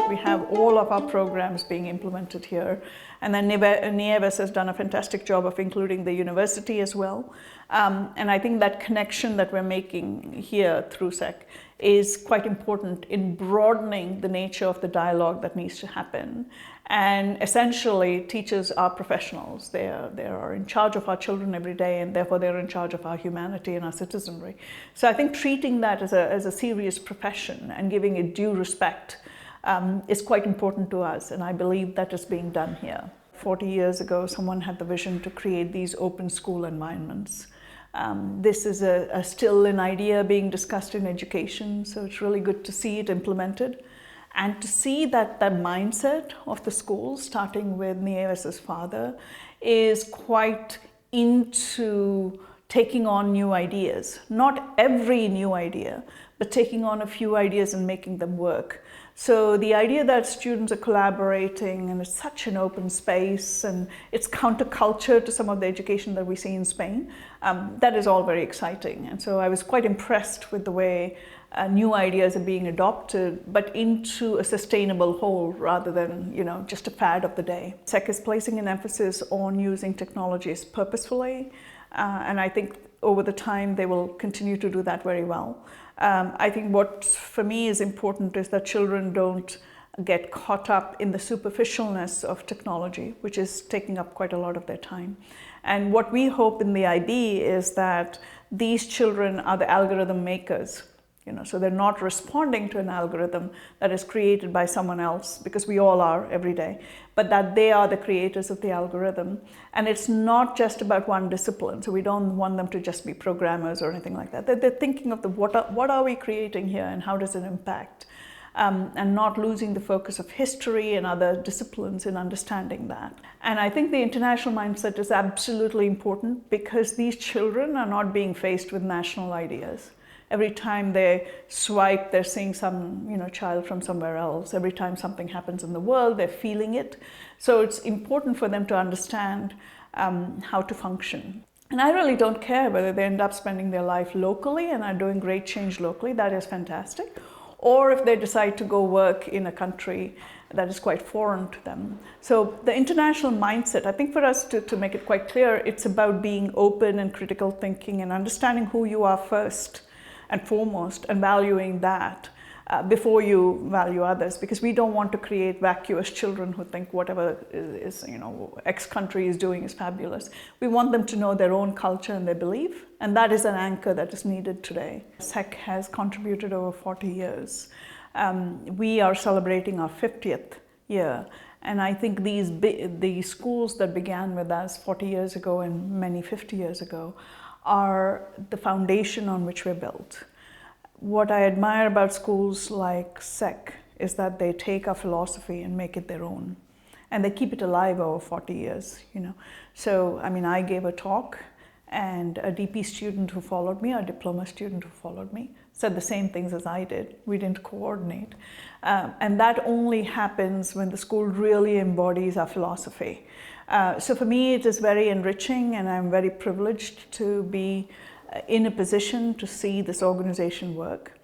We have all of our programs being implemented here, and then Nieves has done a fantastic job of including the university as well. And I think that connection that we're making here through SEK is quite important in broadening the nature of the dialogue that needs to happen. And essentially, teachers are professionals. They are in charge of our children every day, and therefore they're in charge of our humanity and our citizenry. So I think treating that as a serious profession and giving it due respect is quite important to us, and I believe that is being done here. 40 years ago, someone had the vision to create these open school environments. This is still an idea being discussed in education, so it's really good to see it implemented and to see that mindset of the schools, starting with Nieves' father, is quite into taking on new ideas. Not every new idea, but taking on a few ideas and making them work. So the idea that students are collaborating and it's such an open space and it's counterculture to some of the education that we see in Spain, that is all very exciting. And so I was quite impressed with the way new ideas are being adopted, but into a sustainable whole rather than, just a fad of the day. SEK is placing an emphasis on using technologies purposefully, and I think over the time they will continue to do that very well. I think what for me is important is that children don't get caught up in the superficialness of technology, which is taking up quite a lot of their time. And what we hope in the IB is that these children are the algorithm makers. So they're not responding to an algorithm that is created by someone else, because we all are every day, but that they are the creators of the algorithm. And it's not just about one discipline, so we don't want them to just be programmers or anything like that. They're thinking of what are we creating here and how does it impact, and not losing the focus of history and other disciplines in understanding that. And I think the international mindset is absolutely important, because these children are not being faced with national ideas. Every time they swipe, they're seeing some child from somewhere else. Every time something happens in the world, they're feeling it. So it's important for them to understand how to function. And I really don't care whether they end up spending their life locally and are doing great change locally. That is fantastic. Or if they decide to go work in a country that is quite foreign to them. So the international mindset, I think for us to make it quite clear, it's about being open and critical thinking and understanding who you are first and foremost, and valuing that before you value others, because we don't want to create vacuous children who think whatever is X country is doing is fabulous. We want them to know their own culture and their belief, and that is an anchor that is needed today. SEK has contributed over 40 years. We are celebrating our 50th year, and I think these schools that began with us 40 years ago and many 50 years ago are the foundation on which we're built. What I admire about schools like SEK is that they take our philosophy and make it their own. And they keep it alive over 40 years, So, I gave a talk, and a DP student who followed me, a diploma student who followed me, said the same things as I did. We didn't coordinate. And that only happens when the school really embodies our philosophy. So for me, it is very enriching, and I'm very privileged to be in a position to see this organization work.